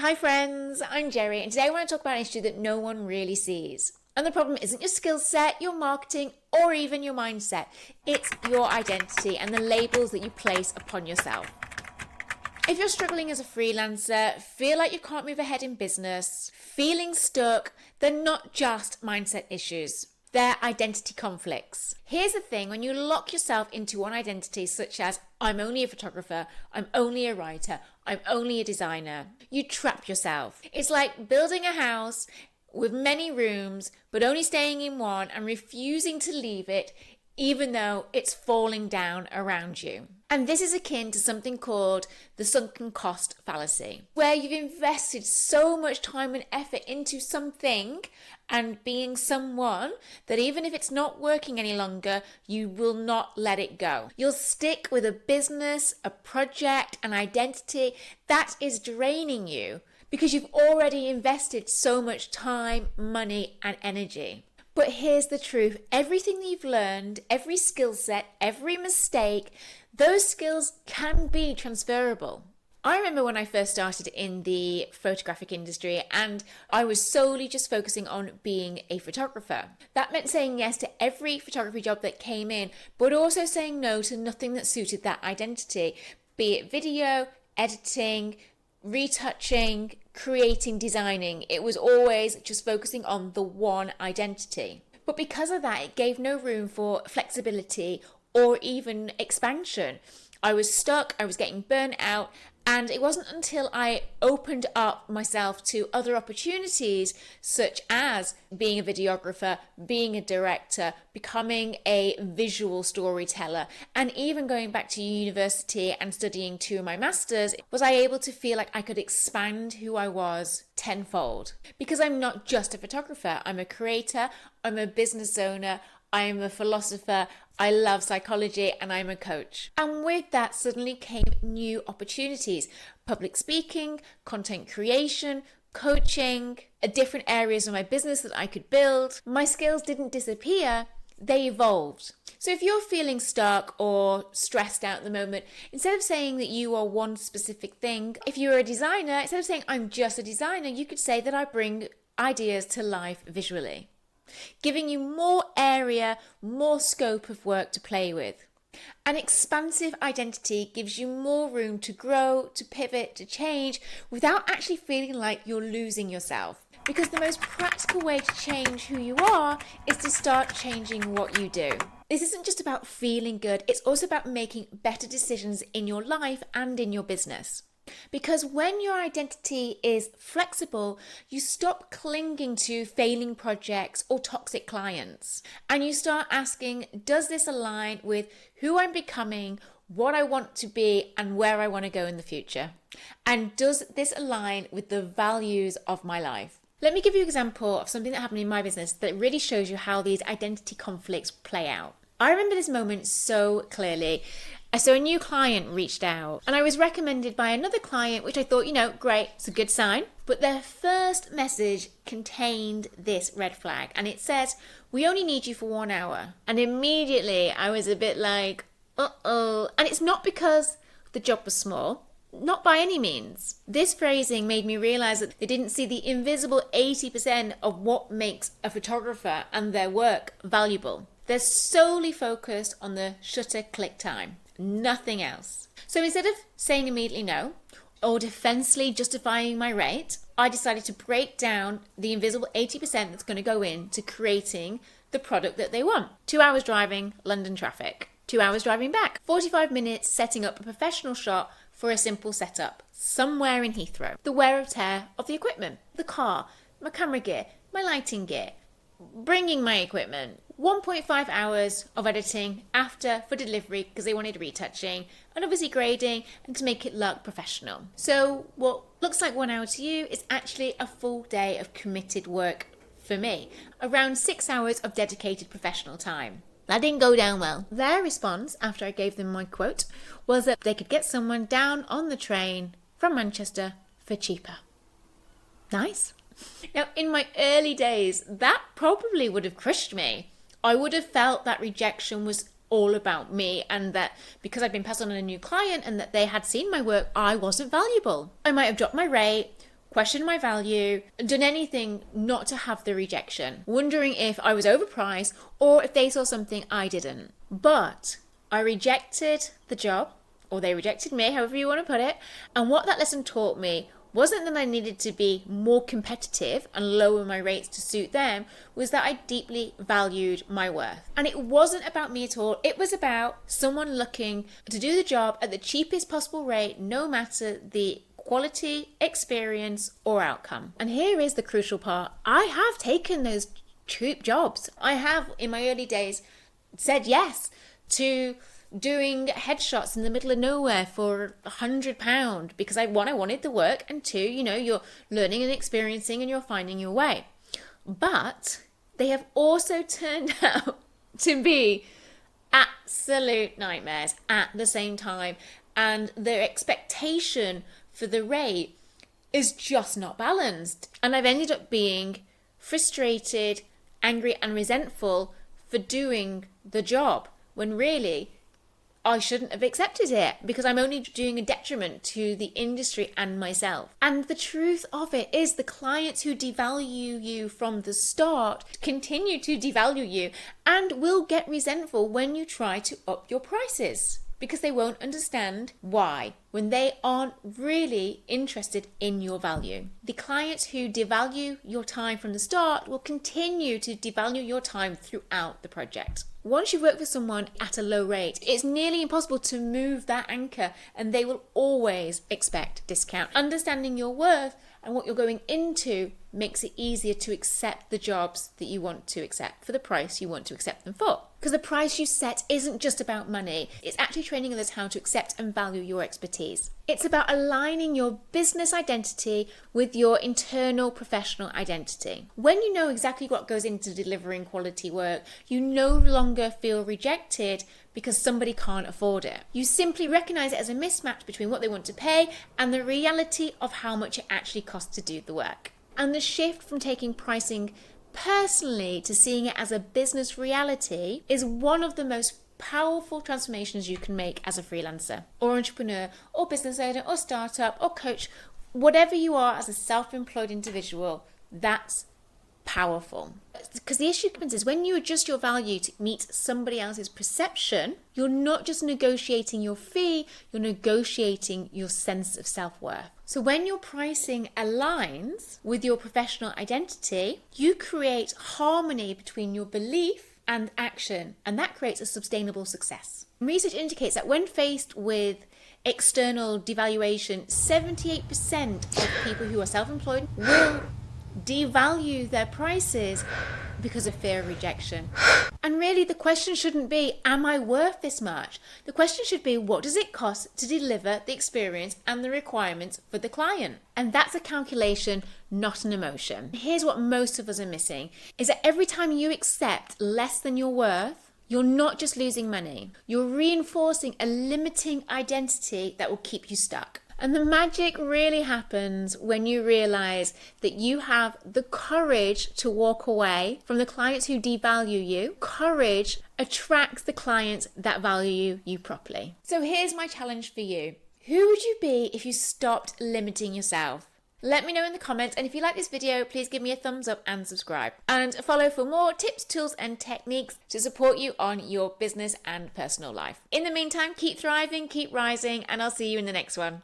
Hi friends, I'm Jerry, and today I want to talk about an issue that no one really sees. And the problem isn't your skill set, your marketing, or even your mindset. It's your identity and the labels that you place upon yourself. If you're struggling as a freelancer, feel like you can't move ahead in business, feeling stuck, they're not just mindset issues. They're identity conflicts. Here's the thing, when you lock yourself into one identity, such as I'm only a photographer, I'm only a writer, I'm only a designer, you trap yourself. It's like building a house with many rooms, but only staying in one and refusing to leave it, even though it's falling down around you. And this is akin to something called the sunken cost fallacy, where you've invested so much time and effort into something and being someone that even if it's not working any longer, you will not let it go. You'll stick with a business, a project, an identity that is draining you because you've already invested so much time, money, and energy. But here's the truth. Everything that you've learned, every skill set, every mistake, those skills can be transferable. I remember when I first started in the photographic industry and I was solely just focusing on being a photographer. That meant saying yes to every photography job that came in, but also saying no to nothing that suited that identity, be it video, editing, retouching, creating, designing. It was always just focusing on the one identity. But because of that, it gave no room for flexibility or even expansion. I was stuck, I was getting burnt out, and it wasn't until I opened up myself to other opportunities, such as being a videographer, being a director, becoming a visual storyteller, and even going back to university and studying to my masters, was I able to feel like I could expand who I was tenfold. Because I'm not just a photographer, I'm a creator, I'm a business owner, I'm a philosopher, I love psychology, and I'm a coach. And with that suddenly came new opportunities. Public speaking, content creation, coaching, different areas of my business that I could build. My skills didn't disappear, they evolved. So if you're feeling stuck or stressed out at the moment, instead of saying that you are one specific thing, if you're a designer, instead of saying I'm just a designer, you could say that I bring ideas to life visually, giving you more area, more scope of work to play with. An expansive identity gives you more room to grow, to pivot, to change without actually feeling like you're losing yourself. Because the most practical way to change who you are is to start changing what you do. This isn't just about feeling good, it's also about making better decisions in your life and in your business. Because when your identity is flexible, you stop clinging to failing projects or toxic clients. And you start asking, does this align with who I'm becoming, what I want to be, and where I want to go in the future? And does this align with the values of my life? Let me give you an example of something that happened in my business that really shows you how these identity conflicts play out. I remember this moment so clearly. So a new client reached out and I was recommended by another client, which I thought, great, it's a good sign. But their first message contained this red flag and it says, we only need you for 1 hour. And immediately I was a bit like, uh-oh. And it's not because the job was small. Not by any means. This phrasing made me realize that they didn't see the invisible 80% of what makes a photographer and their work valuable. They're solely focused on the shutter click time, nothing else. So instead of saying immediately no, or defensively justifying my rate, I decided to break down the invisible 80% that's going to go into creating the product that they want. 2 hours driving, London traffic. 2 hours driving back. 45 minutes setting up a professional shot for a simple setup somewhere in Heathrow. The wear and tear of the equipment, the car, my camera gear, my lighting gear, bringing my equipment. 1.5 hours of editing after for delivery because they wanted retouching and obviously grading and to make it look professional. So what looks like 1 hour to you is actually a full day of committed work for me. Around 6 hours of dedicated professional time. That didn't go down well. Their response after I gave them my quote was that they could get someone down on the train from Manchester for cheaper. Nice. Now, in my early days, that probably would have crushed me. I would have felt that rejection was all about me and that because I'd been passed on a new client and that they had seen my work, I wasn't valuable. I might have dropped my rate, questioned my value, done anything not to have the rejection, wondering if I was overpriced or if they saw something I didn't. But I rejected the job, or they rejected me, however you want to put it. And what that lesson taught me wasn't that I needed to be more competitive and lower my rates to suit them, was that I deeply valued my worth. And it wasn't about me at all. It was about someone looking to do the job at the cheapest possible rate, no matter the quality, experience, or outcome. And here is the crucial part. I have taken those cheap jobs. I have, in my early days, said yes to doing headshots in the middle of nowhere for £100 because I wanted the work, and two, you're learning and experiencing and you're finding your way. But they have also turned out to be absolute nightmares at the same time, and their expectation for the rate is just not balanced. And I've ended up being frustrated, angry, and resentful for doing the job when really I shouldn't have accepted it, because I'm only doing a detriment to the industry and myself. And the truth of it is, the clients who devalue you from the start continue to devalue you and will get resentful when you try to up your prices, because they won't understand why when they aren't really interested in your value. The clients who devalue your time from the start will continue to devalue your time throughout the project. Once you work with someone at a low rate, it's nearly impossible to move that anchor, and they will always expect discount. Understanding your worth and what you're going into makes it easier to accept the jobs that you want to accept for the price you want to accept them for. Because the price you set isn't just about money, it's actually training others how to accept and value your expertise. It's about aligning your business identity with your internal professional identity. When you know exactly what goes into delivering quality work, you no longer feel rejected because somebody can't afford it. You simply recognize it as a mismatch between what they want to pay and the reality of how much it actually costs to do the work. And the shift from taking pricing personally to seeing it as a business reality is one of the most powerful transformations you can make as a freelancer or entrepreneur or business owner or startup or coach. Whatever you are as a self-employed individual, that's powerful. Because the issue is, when you adjust your value to meet somebody else's perception, you're not just negotiating your fee, you're negotiating your sense of self-worth. So when your pricing aligns with your professional identity, you create harmony between your belief and action, and that creates a sustainable success. Research indicates that when faced with external devaluation, 78% of people who are self-employed will devalue their prices because of fear of rejection. And really, the question shouldn't be, am I worth this much? The question should be, what does it cost to deliver the experience and the requirements for the client? And that's a calculation, not an emotion. Here's what most of us are missing, is that every time you accept less than your worth, you're not just losing money, you're reinforcing a limiting identity that will keep you stuck. And the magic really happens when you realize that you have the courage to walk away from the clients who devalue you. Courage attracts the clients that value you properly. So here's my challenge for you. Who would you be if you stopped limiting yourself? Let me know in the comments, and if you like this video, please give me a thumbs up and subscribe. And follow for more tips, tools, and techniques to support you on your business and personal life. In the meantime, keep thriving, keep rising, and I'll see you in the next one.